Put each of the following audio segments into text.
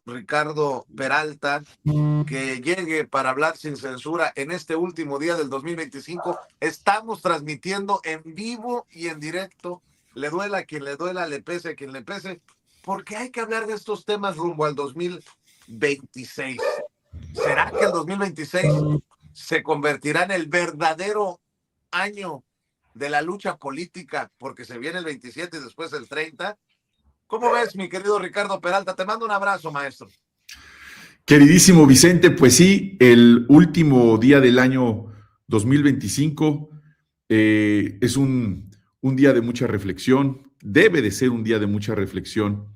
Ricardo Peralta, que llegue para hablar sin censura en este último día del 2025. Estamos transmitiendo en vivo y en directo. Le duela a quien le duela, le pese a quien le pese, porque hay que hablar de estos temas rumbo al 2026. ¿Será que el 2026 se convertirá en el verdadero año de la lucha política? Porque se viene el 27 y después el 30. ¿Cómo ves, mi querido Ricardo Peralta? Te mando un abrazo, maestro. Queridísimo Vicente, pues sí, el último día del año 2025 es un día de mucha reflexión, debe de ser un día de mucha reflexión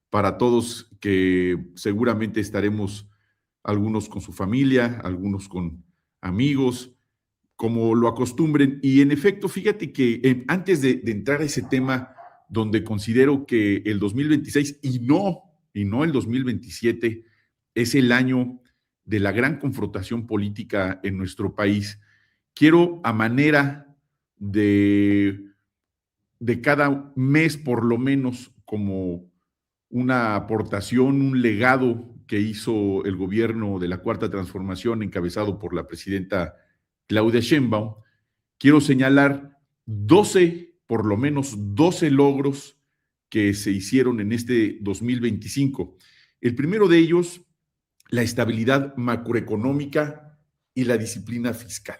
para todos, que seguramente estaremos algunos con su familia, algunos con amigos, como lo acostumbren. Y en efecto, fíjate que antes de entrar a ese tema, donde considero que el 2026 y no el 2027 es el año de la gran confrontación política en nuestro país, quiero, a manera de cada mes por lo menos, como una aportación, un legado que hizo el gobierno de la Cuarta Transformación encabezado por la presidenta Claudia Sheinbaum, quiero señalar 12, por lo menos 12 logros que se hicieron en este 2025. El primero de ellos, la estabilidad macroeconómica y la disciplina fiscal.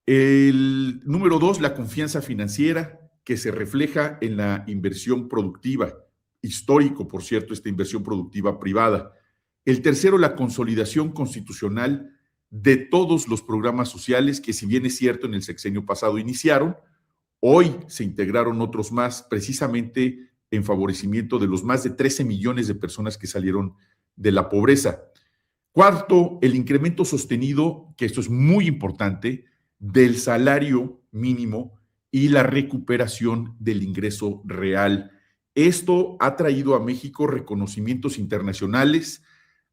El número 2, la confianza financiera, que se refleja en la inversión productiva. Histórico, por cierto, esta inversión productiva privada. El tercero, la consolidación constitucional de todos los programas sociales que, si bien es cierto, en el sexenio pasado iniciaron, hoy se integraron otros más, precisamente en favorecimiento de los más de 13 millones de personas que salieron de la pobreza. Cuarto, el incremento sostenido, que esto es muy importante, del salario mínimo y la recuperación del ingreso real. Esto ha traído a México reconocimientos internacionales,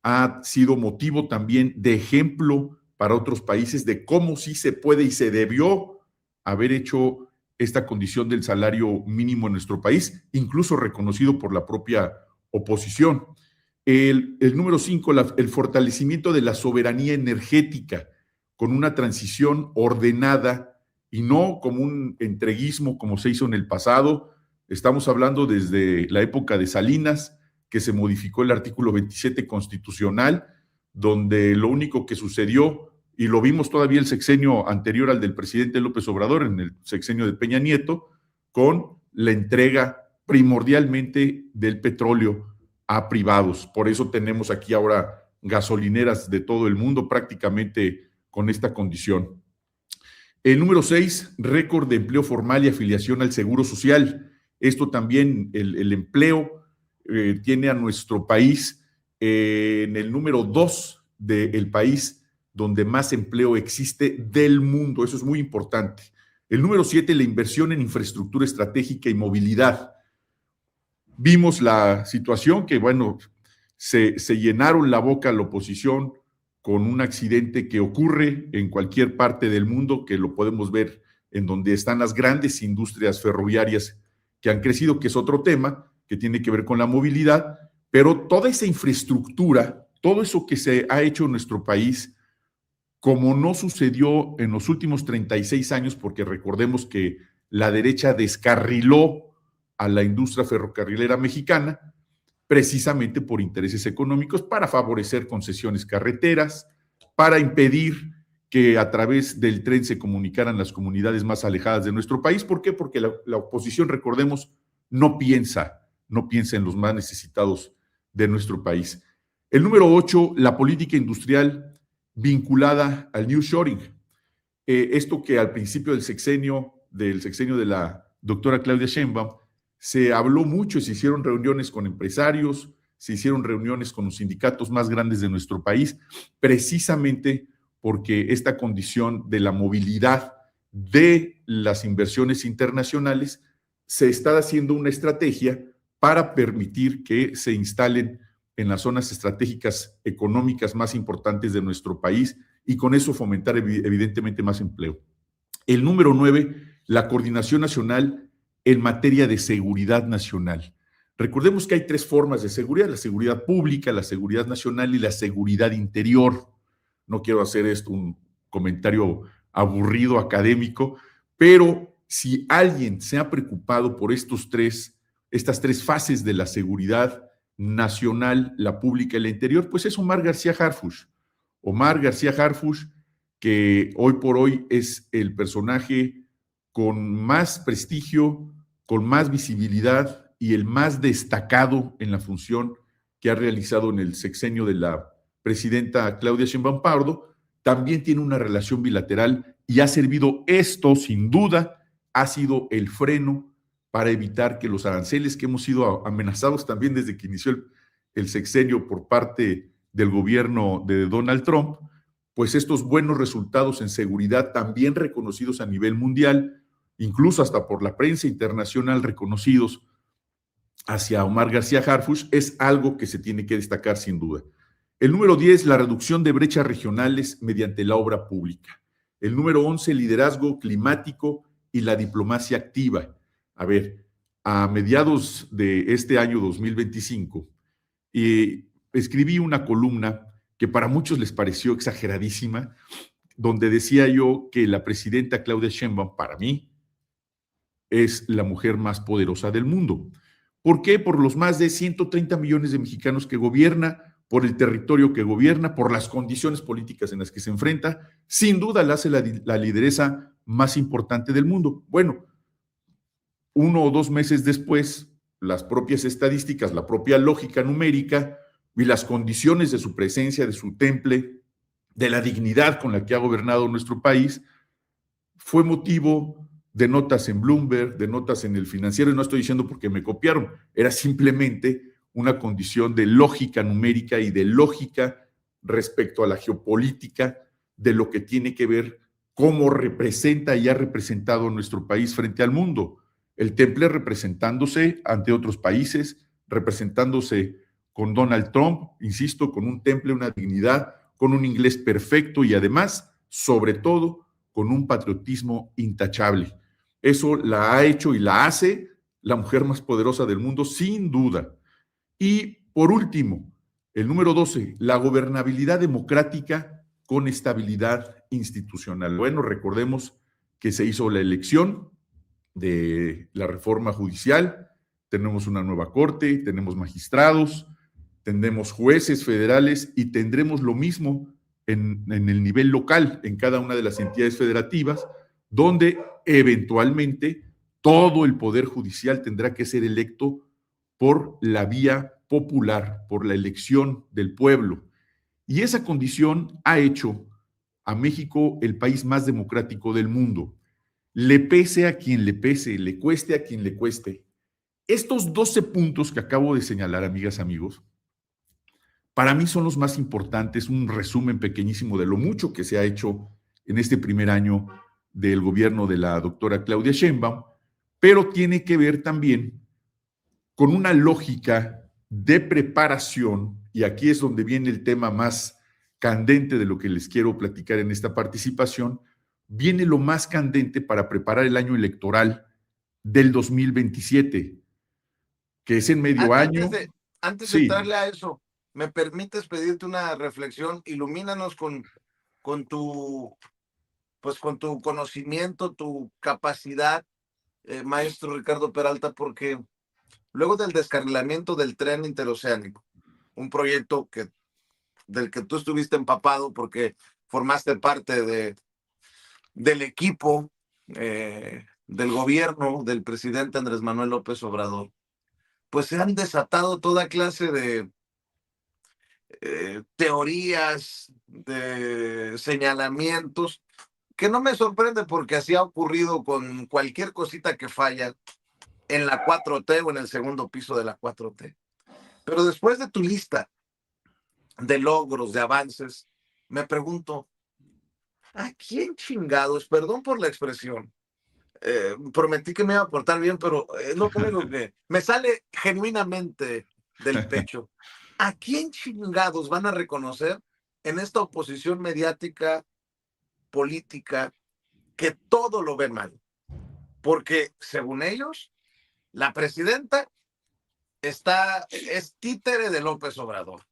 ha sido motivo también de ejemplo para otros países de cómo sí se puede y se debió haber hecho esta condición del salario mínimo en nuestro país, incluso reconocido por la propia oposición. El número 5, el fortalecimiento de la soberanía energética con una transición ordenada y no como un entreguismo como se hizo en el pasado. Estamos hablando desde la época de Salinas, que se modificó el artículo 27 constitucional, donde lo único que sucedió, y lo vimos todavía el sexenio anterior al del presidente López Obrador, en el sexenio de Peña Nieto, con la entrega primordialmente del petróleo a privados. Por eso tenemos aquí ahora gasolineras de todo el mundo prácticamente con esta condición. El número 6, récord de empleo formal y afiliación al Seguro Social. Esto también, el empleo tiene a nuestro país en el número 2 del país donde más empleo existe del mundo. Eso es muy importante. El número 7, la inversión en infraestructura estratégica y movilidad. Vimos la situación que, bueno, se llenaron la boca la oposición con un accidente que ocurre en cualquier parte del mundo, que lo podemos ver en donde están las grandes industrias ferroviarias que han crecido, que es otro tema que tiene que ver con la movilidad, pero toda esa infraestructura, todo eso que se ha hecho en nuestro país, como no sucedió en los últimos 36 años, porque recordemos que la derecha descarriló a la industria ferrocarrilera mexicana, precisamente por intereses económicos, para favorecer concesiones carreteras, para impedir que a través del tren se comunicaran las comunidades más alejadas de nuestro país. ¿Por qué? Porque la oposición, recordemos, no piensa en los más necesitados de nuestro país. El número 8, la política industrial vinculada al nearshoring. Esto que al principio del sexenio de la doctora Claudia Sheinbaum, se habló mucho y se hicieron reuniones con empresarios, se hicieron reuniones con los sindicatos más grandes de nuestro país, precisamente porque esta condición de la movilidad de las inversiones internacionales se está haciendo una estrategia para permitir que se instalen en las zonas estratégicas económicas más importantes de nuestro país y con eso fomentar evidentemente más empleo. El número 9, la coordinación nacional en materia de seguridad nacional. Recordemos que hay tres formas de seguridad: la seguridad pública, la seguridad nacional y la seguridad interior. No quiero hacer esto un comentario aburrido académico, pero si alguien se ha preocupado por estas tres fases de la seguridad nacional, la pública y la interior, pues es Omar García Harfuch. Omar García Harfuch, que hoy por hoy es el personaje con más prestigio, con más visibilidad y el más destacado en la función que ha realizado en el sexenio de la presidenta Claudia Sheinbaum Pardo. También tiene una relación bilateral y ha servido esto, sin duda, ha sido el freno para evitar que los aranceles que hemos sido amenazados también desde que inició el sexenio por parte del gobierno de Donald Trump, pues estos buenos resultados en seguridad, también reconocidos a nivel mundial, incluso hasta por la prensa internacional reconocidos hacia Omar García Harfuch, es algo que se tiene que destacar sin duda. El número 10, la reducción de brechas regionales mediante la obra pública. El número 11, liderazgo climático y la diplomacia activa. A ver, a mediados de este año 2025, escribí una columna que para muchos les pareció exageradísima, donde decía yo que la presidenta Claudia Sheinbaum, para mí, es la mujer más poderosa del mundo. ¿Por qué? Por los más de 130 millones de mexicanos que gobierna, por el territorio que gobierna, por las condiciones políticas en las que se enfrenta. Sin duda la hace la lideresa más importante del mundo. Bueno, 1 o 2 meses después, las propias estadísticas, la propia lógica numérica y las condiciones de su presencia, de su temple, de la dignidad con la que ha gobernado nuestro país, fue motivo de notas en Bloomberg, de notas en El Financiero, y no estoy diciendo porque me copiaron, era simplemente una condición de lógica numérica y de lógica respecto a la geopolítica de lo que tiene que ver cómo representa y ha representado nuestro país frente al mundo. El temple representándose ante otros países, representándose con Donald Trump, insisto, con un temple, una dignidad, con un inglés perfecto y además, sobre todo, con un patriotismo intachable. Eso la ha hecho y la hace la mujer más poderosa del mundo, sin duda. Y por último, el número 12, la gobernabilidad democrática con estabilidad institucional. Bueno, recordemos que se hizo la elección de la reforma judicial, tenemos una nueva corte, tenemos magistrados, tendremos jueces federales y tendremos lo mismo en el nivel local, en cada una de las entidades federativas, donde eventualmente todo el poder judicial tendrá que ser electo por la vía popular, por la elección del pueblo. Y esa condición ha hecho a México el país más democrático del mundo. Le pese a quien le pese, le cueste a quien le cueste. Estos 12 puntos que acabo de señalar, amigas, amigos, para mí son los más importantes, un resumen pequeñísimo de lo mucho que se ha hecho en este primer año del gobierno de la doctora Claudia Sheinbaum, pero tiene que ver también con una lógica de preparación, y aquí es donde viene el tema más candente de lo que les quiero platicar en esta participación, viene lo más candente para preparar el año electoral del 2027, que es en medio año. Antes de Sí. entrarle a eso, ¿me permites pedirte una reflexión? Ilumínanos con tu, pues con tu conocimiento, tu capacidad, maestro Ricardo Peralta, porque luego del descarrilamiento del tren interoceánico, un proyecto del que tú estuviste empapado porque formaste parte del equipo del gobierno del presidente Andrés Manuel López Obrador, pues se han desatado toda clase de teorías, de señalamientos, que no me sorprende porque así ha ocurrido con cualquier cosita que falla en la 4T o en el segundo piso de la 4T. Pero después de tu lista de logros, de avances, me pregunto, ¿a quién chingados, perdón por la expresión, prometí que me iba a portar bien, pero es lo único que me sale genuinamente del pecho? ¿A quién chingados van a reconocer en esta oposición mediática, política, que todo lo ven mal? Porque, según ellos, la presidenta es títere de López Obrador.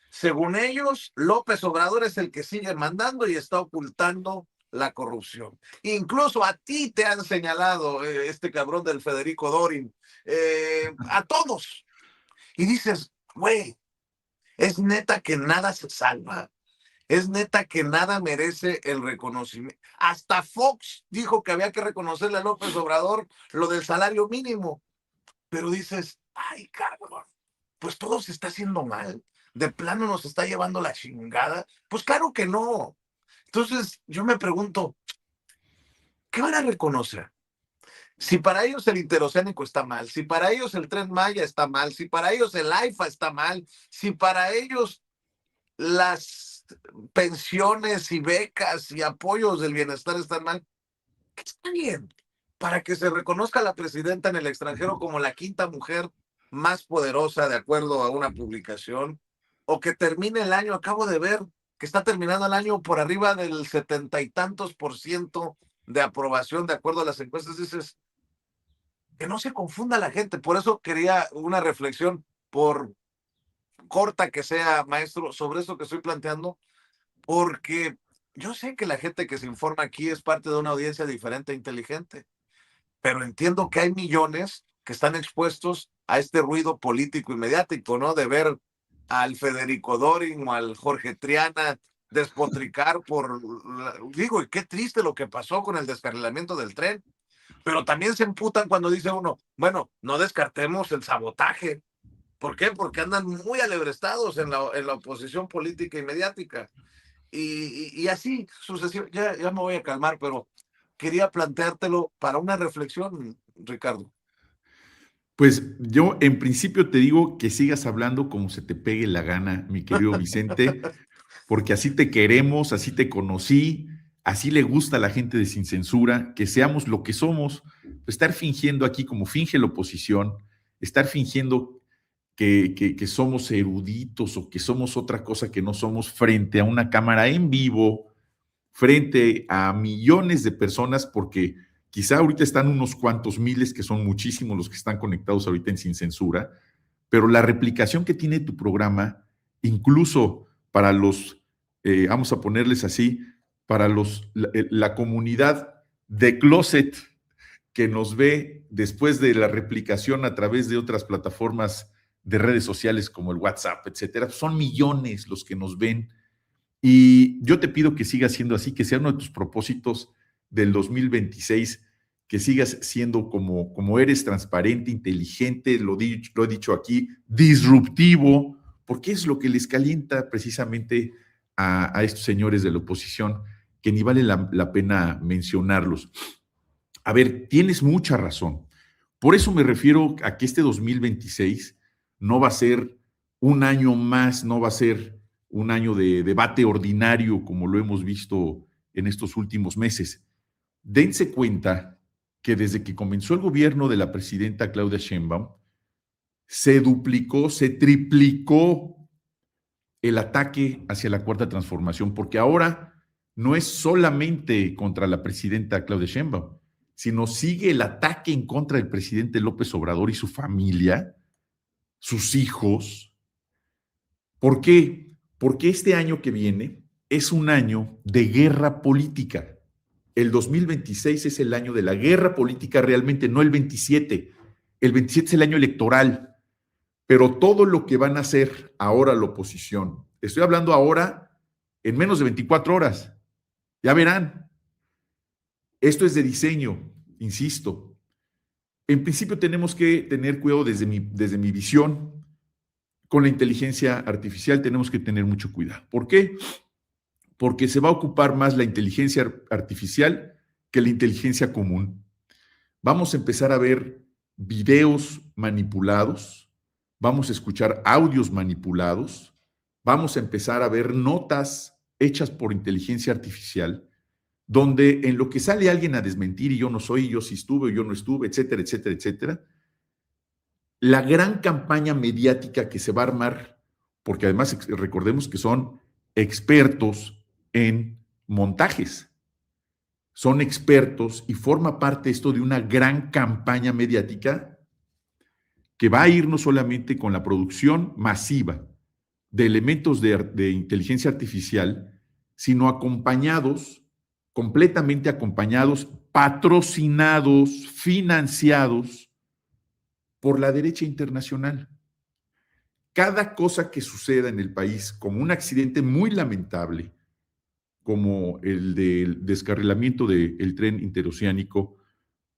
Según ellos, López Obrador es el que sigue mandando y está ocultando la corrupción. Incluso a ti te han señalado este cabrón del Federico Dorin, a todos. Y dices, güey, es neta que nada se salva. Es neta que nada merece el reconocimiento. Hasta Fox dijo que había que reconocerle a López Obrador lo del salario mínimo. Pero dices, ay, cabrón, pues todo se está haciendo mal. De plano nos está llevando la chingada. Pues claro que no. Entonces yo me pregunto, ¿qué van a reconocer? Si para ellos el interoceánico está mal, si para ellos el Tren Maya está mal, si para ellos el AIFA está mal, si para ellos las pensiones y becas y apoyos del bienestar están mal, ¿qué está bien? Para que se reconozca a la presidenta en el extranjero como la quinta mujer más poderosa de acuerdo a una publicación, o que termine el año, acabo de ver que está terminando el año por arriba del 70 y tantos% de aprobación de acuerdo a las encuestas. Dices, que no se confunda la gente. Por eso quería una reflexión, por corta que sea, maestro, sobre eso que estoy planteando, porque yo sé que la gente que se informa aquí es parte de una audiencia diferente e inteligente, pero entiendo que hay millones que están expuestos a este ruido político y mediático, ¿no? De ver al Federico Dorin o al Jorge Triana despotricar digo, y qué triste lo que pasó con el descarrilamiento del tren, pero también se emputan cuando dice uno, bueno, no descartemos el sabotaje. ¿Por qué? Porque andan muy alebrestados en la oposición política y mediática. Y así sucesivamente, ya me voy a calmar, pero quería planteártelo para una reflexión, Ricardo. Pues yo en principio te digo que sigas hablando como se te pegue la gana, mi querido Vicente, porque así te queremos, así te conocí, así le gusta a la gente de Sin Censura, que seamos lo que somos. Estar fingiendo aquí como finge la oposición, estar fingiendo que somos eruditos o que somos otra cosa que no somos frente a una cámara en vivo, frente a millones de personas, porque quizá ahorita están unos cuantos miles, que son muchísimos los que están conectados ahorita en Sin Censura, pero la replicación que tiene tu programa, incluso para los, vamos a ponerles así, para la comunidad de closet que nos ve después de la replicación a través de otras plataformas de redes sociales como el WhatsApp, etcétera, son millones los que nos ven. Y yo te pido que sigas siendo así, que sea uno de tus propósitos del 2026, que sigas siendo como eres, transparente, inteligente, lo he dicho aquí, disruptivo, porque es lo que les calienta precisamente a estos señores de la oposición, que ni vale la pena mencionarlos. A ver, tienes mucha razón. Por eso me refiero a que este 2026 no va a ser un año más, no va a ser un año de debate ordinario como lo hemos visto en estos últimos meses. Dense cuenta que desde que comenzó el gobierno de la presidenta Claudia Sheinbaum, se duplicó, se triplicó el ataque hacia la cuarta transformación, porque ahora no es solamente contra la presidenta Claudia Sheinbaum, sino sigue el ataque en contra del presidente López Obrador y su familia, sus hijos. ¿Por qué? Porque este año que viene es un año de guerra política. El 2026 es el año de la guerra política realmente, no el 27. El 27 es el año electoral. Pero todo lo que van a hacer ahora la oposición, estoy hablando ahora en menos de 24 horas, ya verán. Esto es de diseño, insisto. En principio tenemos que tener cuidado desde mi visión. Con la inteligencia artificial tenemos que tener mucho cuidado. ¿Por qué? Porque se va a ocupar más la inteligencia artificial que la inteligencia común. Vamos a empezar a ver videos manipulados, vamos a escuchar audios manipulados, vamos a empezar a ver notas hechas por inteligencia artificial, donde en lo que sale alguien a desmentir, y yo no soy, yo sí estuve, yo no estuve, etcétera, etcétera, etcétera, la gran campaña mediática que se va a armar, porque además recordemos que son expertos en montajes, son expertos y forma parte esto de una gran campaña mediática, que va a ir no solamente con la producción masiva de elementos de inteligencia artificial, sino acompañados, completamente acompañados, patrocinados, financiados por la derecha internacional. Cada cosa que suceda en el país, como un accidente muy lamentable, como el del descarrilamiento del tren interoceánico,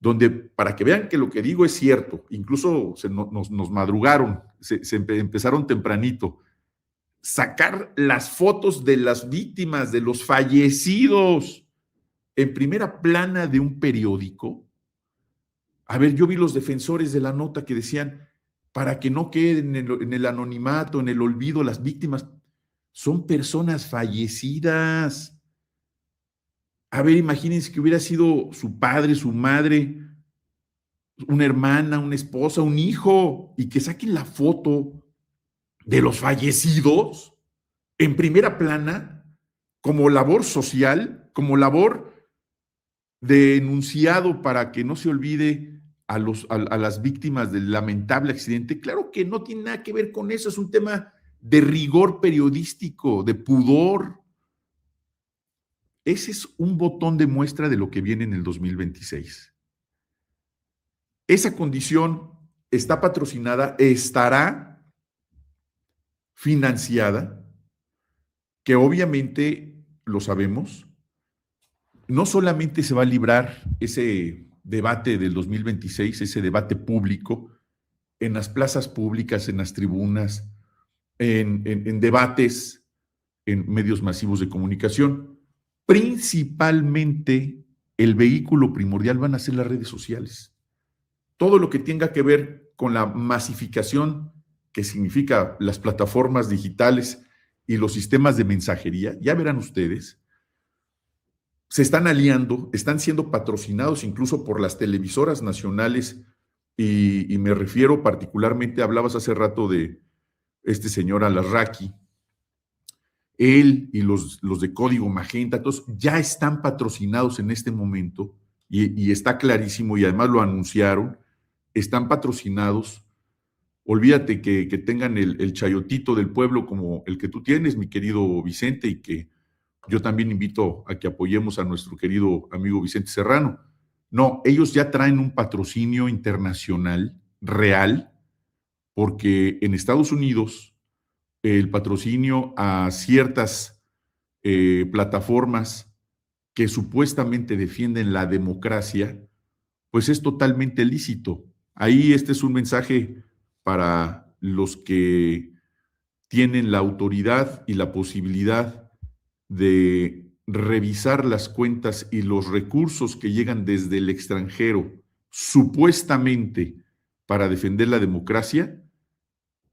donde, para que vean que lo que digo es cierto, incluso nos madrugaron, empezaron tempranito, sacar las fotos de las víctimas, de los fallecidos, en primera plana de un periódico. A ver, yo vi los defensores de la nota que decían, para que no queden en el anonimato, en el olvido, las víctimas son personas fallecidas. A ver, imagínense que hubiera sido su padre, su madre, una hermana, una esposa, un hijo, y que saquen la foto de los fallecidos en primera plana como labor social, como labor de enunciado para que no se olvide a las víctimas del lamentable accidente. Claro que no tiene nada que ver con eso, es un tema de rigor periodístico, de pudor. Ese es un botón de muestra de lo que viene en el 2026. Esa condición está patrocinada, estará financiada, que obviamente lo sabemos, no solamente se va a librar ese debate del 2026, ese debate público, en las plazas públicas, en las tribunas, en debates, en medios masivos de comunicación. Principalmente el vehículo primordial van a ser las redes sociales. Todo lo que tenga que ver con la masificación, que significa las plataformas digitales y los sistemas de mensajería, ya verán ustedes, se están aliando, están siendo patrocinados incluso por las televisoras nacionales y me refiero particularmente, hablabas hace rato de este señor Alarraqui, él y los de Código Magenta, todos ya están patrocinados en este momento y está clarísimo y además lo anunciaron, están patrocinados. Olvídate que tengan el chayotito del pueblo como el que tú tienes, mi querido Vicente, y que yo también invito a que apoyemos a nuestro querido amigo Vicente Serrano. No, ellos ya traen un patrocinio internacional real, porque en Estados Unidos el patrocinio a ciertas plataformas que supuestamente defienden la democracia, pues es totalmente lícito. Ahí este es un mensaje para los que tienen la autoridad y la posibilidad de revisar las cuentas y los recursos que llegan desde el extranjero, supuestamente para defender la democracia,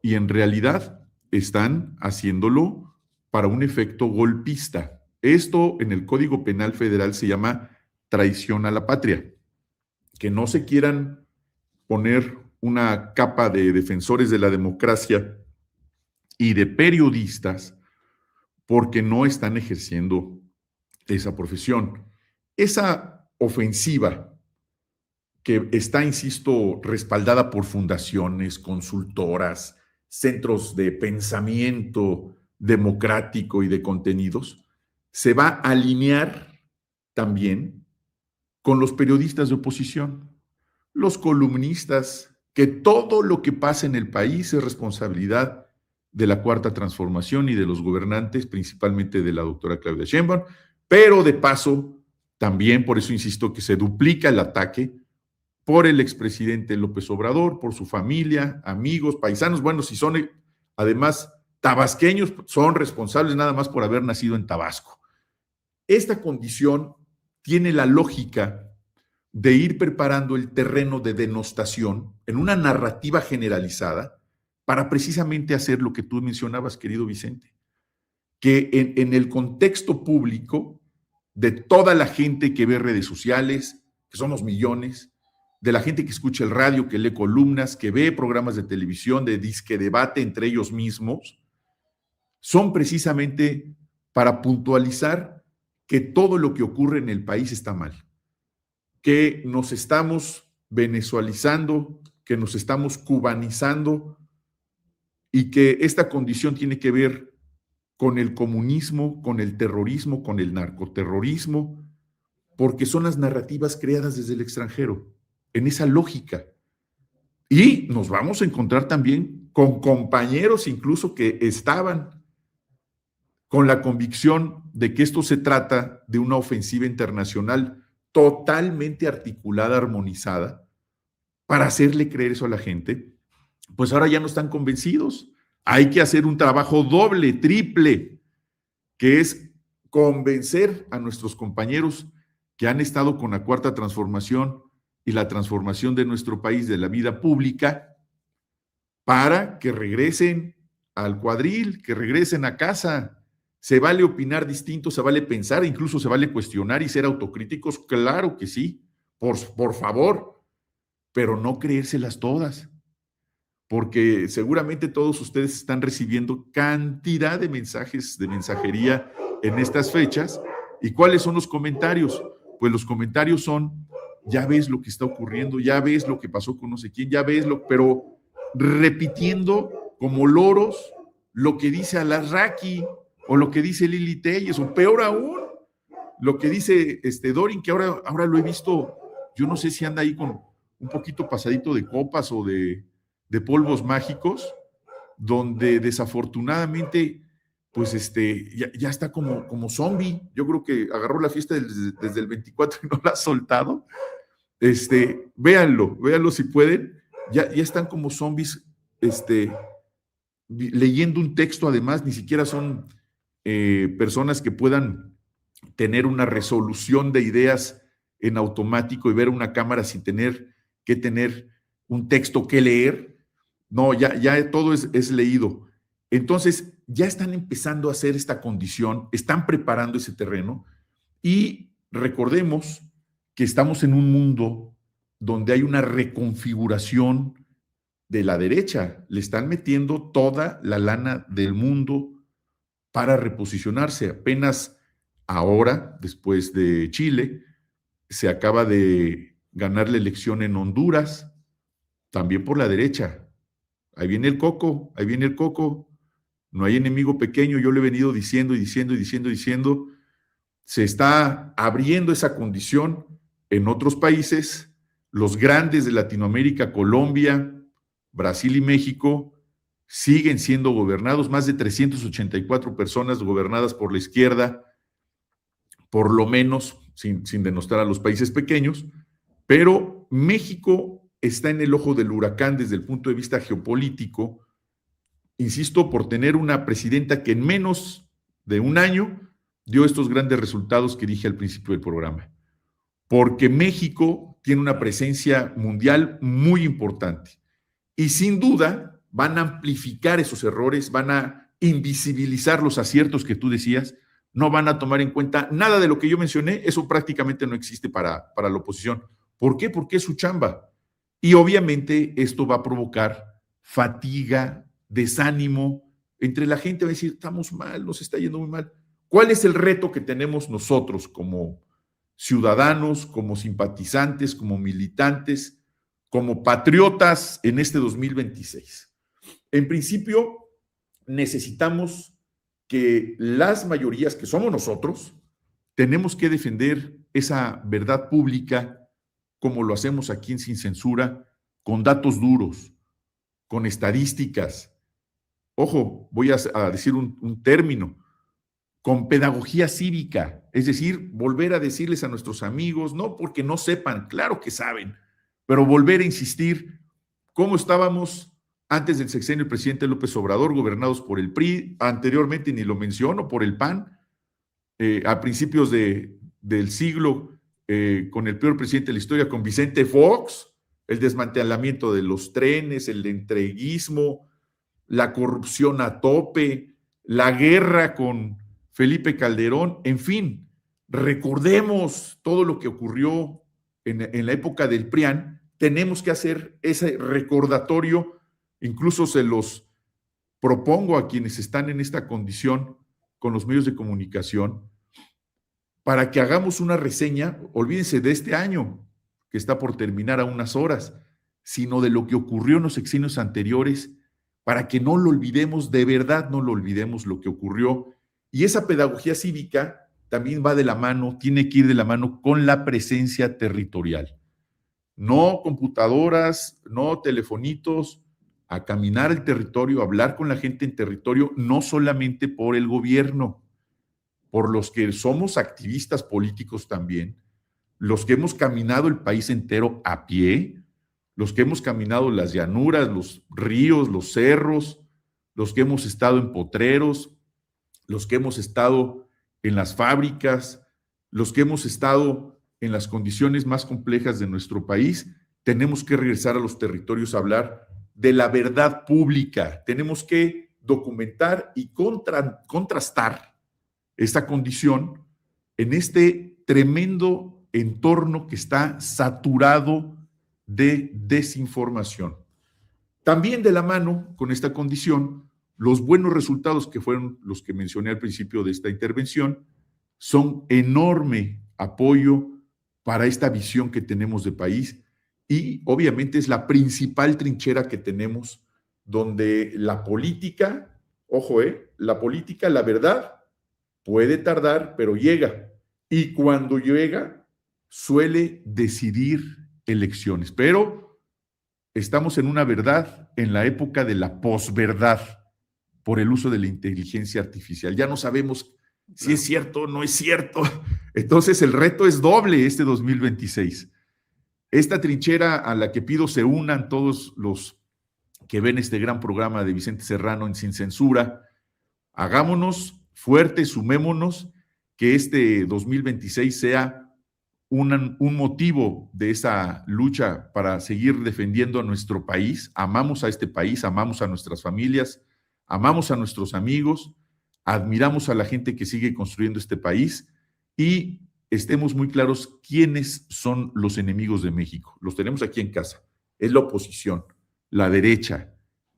y en realidad están haciéndolo para un efecto golpista. Esto en el Código Penal Federal se llama traición a la patria. Que no se quieran poner una capa de defensores de la democracia y de periodistas porque no están ejerciendo esa profesión. Esa ofensiva que está, insisto, respaldada por fundaciones, consultoras, centros de pensamiento democrático y de contenidos, se va a alinear también con los periodistas de oposición, los columnistas, que todo lo que pasa en el país es responsabilidad de la Cuarta Transformación y de los gobernantes, principalmente de la doctora Claudia Sheinbaum, pero de paso, también por eso insisto que se duplica el ataque por el expresidente López Obrador, por su familia, amigos, paisanos, bueno, si son además tabasqueños, son responsables nada más por haber nacido en Tabasco. Esta condición tiene la lógica de ir preparando el terreno de denostación en una narrativa generalizada para precisamente hacer lo que tú mencionabas, querido Vicente, que en el contexto público de toda la gente que ve redes sociales, que somos millones, de la gente que escucha el radio, que lee columnas, que ve programas de televisión, de disque debate entre ellos mismos, son precisamente para puntualizar que todo lo que ocurre en el país está mal, que nos estamos venezualizando, que nos estamos cubanizando y que esta condición tiene que ver con el comunismo, con el terrorismo, con el narcoterrorismo, porque son las narrativas creadas desde el extranjero, en esa lógica. Y nos vamos a encontrar también con compañeros incluso que estaban con la convicción de que esto se trata de una ofensiva internacional totalmente articulada, armonizada, para hacerle creer eso a la gente, pues ahora ya no están convencidos. Hay que hacer un trabajo doble, triple, que es convencer a nuestros compañeros que han estado con la Cuarta Transformación y la transformación de nuestro país, de la vida pública, para que regresen al cuadril, que regresen a casa. ¿Se vale opinar distinto? ¿Se vale pensar? Incluso se vale cuestionar y ser autocríticos. Claro que sí, por favor, pero no creérselas todas, porque seguramente todos ustedes están recibiendo cantidad de mensajes de mensajería en estas fechas. ¿Y cuáles son los comentarios? Pues los comentarios son: ya ves lo que está ocurriendo, ya ves lo que pasó con no sé quién, ya ves pero repitiendo como loros lo que dice Alarraqui o lo que dice Lili Telles, o peor aún, lo que dice Dorin, que ahora lo he visto, yo no sé si anda ahí con un poquito pasadito de copas o de polvos mágicos, donde desafortunadamente, pues ya está como zombie. Yo creo que agarró la fiesta desde el 24 y no la ha soltado. Véanlo si pueden. Ya están como zombies, leyendo un texto. Además, ni siquiera son personas que puedan tener una resolución de ideas en automático y ver una cámara sin tener que tener un texto que leer. No, ya todo es leído. Entonces, ya están empezando a hacer esta condición, están preparando ese terreno, y recordemos que estamos en un mundo donde hay una reconfiguración de la derecha. Le están metiendo toda la lana del mundo para reposicionarse. Apenas ahora, después de Chile, se acaba de ganar la elección en Honduras, también por la derecha. Ahí viene el coco. No hay enemigo pequeño, yo le he venido diciendo. Se está abriendo esa condición en otros países. Los grandes de Latinoamérica, Colombia, Brasil y México, siguen siendo gobernados, más de 384 personas gobernadas por la izquierda, por lo menos, sin denostar a los países pequeños, pero México está en el ojo del huracán desde el punto de vista geopolítico, insisto, por tener una presidenta que en menos de un año dio estos grandes resultados que dije al principio del programa, porque México tiene una presencia mundial muy importante y sin duda van a amplificar esos errores, van a invisibilizar los aciertos que tú decías, no van a tomar en cuenta nada de lo que yo mencioné. Eso prácticamente no existe para la oposición. ¿Por qué? Porque es su chamba. Y obviamente esto va a provocar fatiga, desánimo entre la gente. Va a decir, estamos mal, nos está yendo muy mal. ¿Cuál es el reto que tenemos nosotros como ciudadanos, como simpatizantes, como militantes, como patriotas en este 2026? En principio, necesitamos que las mayorías, que somos nosotros, tenemos que defender esa verdad pública como lo hacemos aquí en Sin Censura, con datos duros, con estadísticas. Ojo, voy a decir un término, con pedagogía cívica, es decir, volver a decirles a nuestros amigos, no porque no sepan, claro que saben, pero volver a insistir cómo estábamos antes del sexenio del presidente López Obrador, gobernados por el PRI, anteriormente ni lo menciono, por el PAN, a principios del siglo, con el peor presidente de la historia, con Vicente Fox, el desmantelamiento de los trenes, el entreguismo, la corrupción a tope, la guerra con Felipe Calderón, en fin, recordemos todo lo que ocurrió en la época del PRIAN. Tenemos que hacer ese recordatorio. Incluso se los propongo a quienes están en esta condición con los medios de comunicación, para que hagamos una reseña. Olvídense de este año, que está por terminar a unas horas, sino de lo que ocurrió en los sexenios anteriores, para que no lo olvidemos, de verdad no lo olvidemos lo que ocurrió. Y esa pedagogía cívica también va de la mano, tiene que ir de la mano con la presencia territorial. No computadoras, no telefonitos, a caminar el territorio, a hablar con la gente en territorio, no solamente por el gobierno, por los que somos activistas políticos también, los que hemos caminado el país entero a pie, los que hemos caminado las llanuras, los ríos, los cerros, los que hemos estado en potreros, los que hemos estado en las fábricas, los que hemos estado en las condiciones más complejas de nuestro país, tenemos que regresar a los territorios a hablar de la verdad pública. Tenemos que documentar y contrastar esta condición en este tremendo entorno que está saturado de desinformación. También de la mano con esta condición, los buenos resultados que fueron los que mencioné al principio de esta intervención son enorme apoyo para esta visión que tenemos de país y obviamente es la principal trinchera que tenemos donde la política, ojo, la política, la verdad, puede tardar, pero llega. Y cuando llega, suele decidir elecciones. Pero estamos en una verdad en la época de la posverdad por el uso de la inteligencia artificial. Ya no sabemos si es cierto o no es cierto. Entonces el reto es doble este 2026. Esta trinchera a la que pido se unan todos los que ven este gran programa de Vicente Serrano en Sin Censura. Hagámonos fuertes, sumémonos, que este 2026 sea un motivo de esa lucha para seguir defendiendo a nuestro país. Amamos a este país, amamos a nuestras familias, amamos a nuestros amigos, admiramos a la gente que sigue construyendo este país y estemos muy claros quiénes son los enemigos de México. Los tenemos aquí en casa. Es la oposición, la derecha.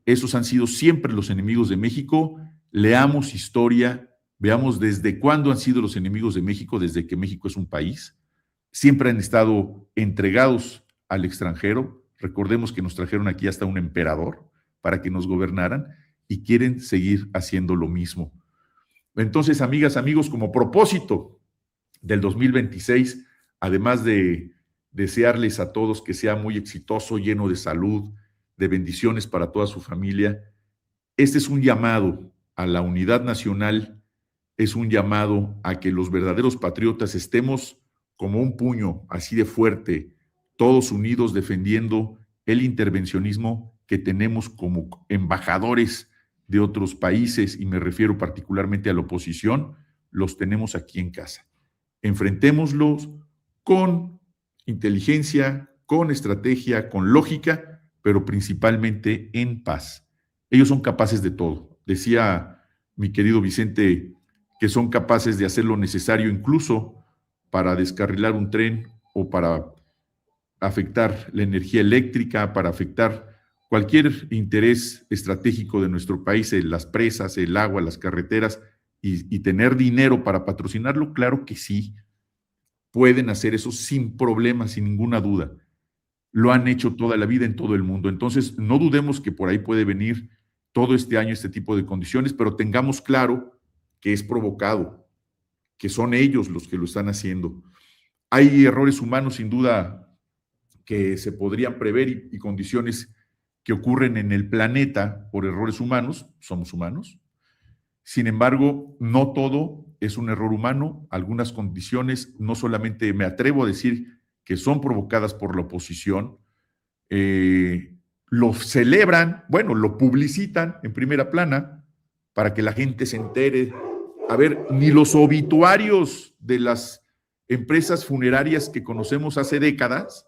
Esos han sido siempre los enemigos de México. Leamos historia, veamos desde cuándo han sido los enemigos de México, desde que México es un país. Siempre han estado entregados al extranjero. Recordemos que nos trajeron aquí hasta un emperador para que nos gobernaran y quieren seguir haciendo lo mismo. Entonces, amigas, amigos, como propósito del 2026, además de desearles a todos que sea muy exitoso, lleno de salud, de bendiciones para toda su familia, este es un llamado a la unidad nacional, es un llamado a que los verdaderos patriotas estemos como un puño así de fuerte, todos unidos defendiendo el intervencionismo que tenemos como embajadores de otros países, y me refiero particularmente a la oposición, los tenemos aquí en casa. Enfrentémoslos con inteligencia, con estrategia, con lógica, pero principalmente en paz. Ellos son capaces de todo. Decía mi querido Vicente que son capaces de hacer lo necesario incluso para descarrilar un tren o para afectar la energía eléctrica, para afectar cualquier interés estratégico de nuestro país, las presas, el agua, las carreteras, y tener dinero para patrocinarlo. Claro que sí, pueden hacer eso sin problemas, sin ninguna duda. Lo han hecho toda la vida en todo el mundo. Entonces, no dudemos que por ahí puede venir todo este año este tipo de condiciones, pero tengamos claro que es provocado, que son ellos los que lo están haciendo. Hay errores humanos, sin duda, que se podrían prever y condiciones que ocurren en el planeta por errores humanos. Somos humanos. Sin embargo, no todo es un error humano. Algunas condiciones, no solamente me atrevo a decir que son provocadas por la oposición, lo celebran, bueno, lo publicitan en primera plana para que la gente se entere. A ver, ni los obituarios de las empresas funerarias que conocemos hace décadas,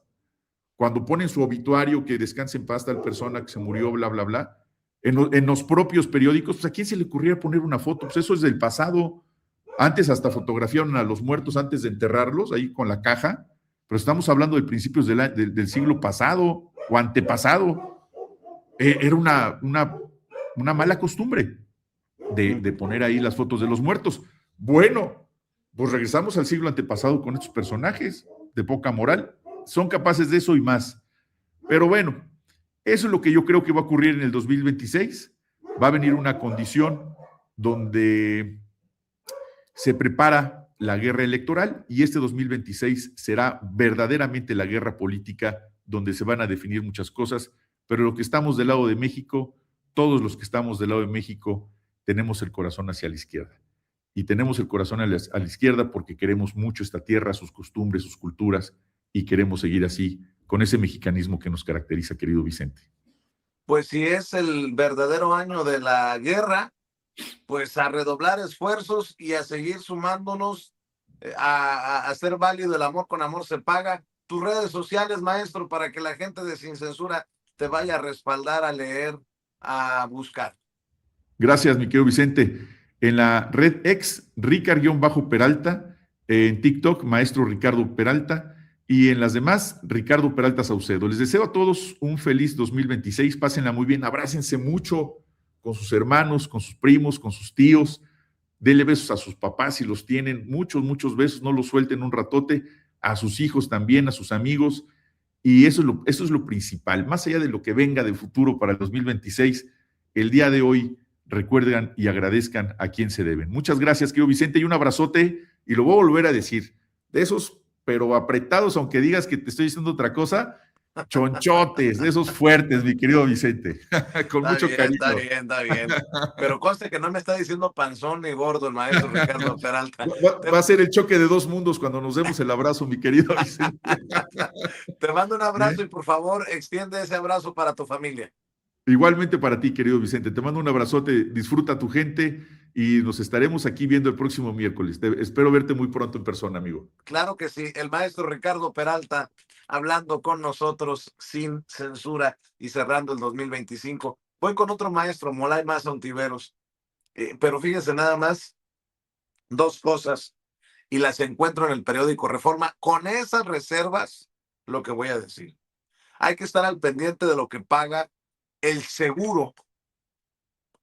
cuando ponen su obituario, que descanse en paz tal persona que se murió, bla, bla, bla, en los propios periódicos, pues ¿a quién se le ocurría poner una foto? Pues eso es del pasado. Antes hasta fotografiaron a los muertos antes de enterrarlos, ahí con la caja, pero estamos hablando de principios del siglo pasado o antepasado. Era una mala costumbre de poner ahí las fotos de los muertos. Bueno, pues regresamos al siglo antepasado con estos personajes de poca moral. Son capaces de eso y más. Pero bueno, eso es lo que yo creo que va a ocurrir en el 2026. Va a venir una condición donde se prepara la guerra electoral y este 2026 será verdaderamente la guerra política donde se van a definir muchas cosas, pero los que estamos del lado de México, todos los que estamos del lado de México, tenemos el corazón hacia la izquierda. Y tenemos el corazón a la izquierda porque queremos mucho esta tierra, sus costumbres, sus culturas, y queremos seguir así, con ese mexicanismo que nos caracteriza, querido Vicente. Pues si es el verdadero año de la guerra, pues a redoblar esfuerzos y a seguir sumándonos a hacer válido el amor con amor se paga. Tus redes sociales, maestro, para que la gente de Sin Censura te vaya a respaldar, a leer, a buscar. Gracias, mi querido Vicente. En la red ex, Ricard-Peralta, en TikTok, Maestro Ricardo Peralta, y en las demás, Ricardo Peralta Saucedo. Les deseo a todos un feliz 2026, pásenla muy bien, abrácense mucho con sus hermanos, con sus primos, con sus tíos, denle besos a sus papás si los tienen, muchos, muchos besos, no los suelten un ratote, a sus hijos también, a sus amigos, y eso es lo principal, más allá de lo que venga de futuro para el 2026, el día de hoy recuerden y agradezcan a quien se deben. Muchas gracias, querido Vicente, y un abrazote, y lo voy a volver a decir, de esos, pero apretados, aunque digas que te estoy diciendo otra cosa, chonchotes, de esos fuertes, mi querido Vicente, con Está mucho bien, cariño. está bien, está bien. Pero conste que no me está diciendo panzón ni gordo el maestro Ricardo Peralta. Va a ser el choque de dos mundos cuando nos demos el abrazo, mi querido Vicente. Te mando un abrazo y por favor extiende ese abrazo para tu familia. Igualmente para ti, querido Vicente. Te mando un abrazote, disfruta a tu gente y nos estaremos aquí viendo el próximo miércoles. Espero verte muy pronto en persona, amigo. Claro que sí, el maestro Ricardo Peralta hablando con nosotros sin censura y cerrando el 2025. Voy con otro maestro, Molay Maza Ontiveros, pero fíjense nada más, dos cosas, y las encuentro en el periódico Reforma, con esas reservas, lo que voy a decir. Hay que estar al pendiente de lo que paga el seguro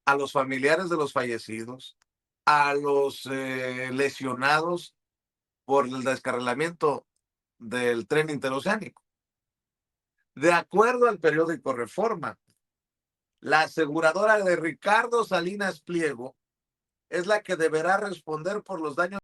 a los familiares de los fallecidos, a los lesionados por el descarrilamiento del tren interoceánico. De acuerdo al periódico Reforma, la aseguradora de Ricardo Salinas Pliego es la que deberá responder por los daños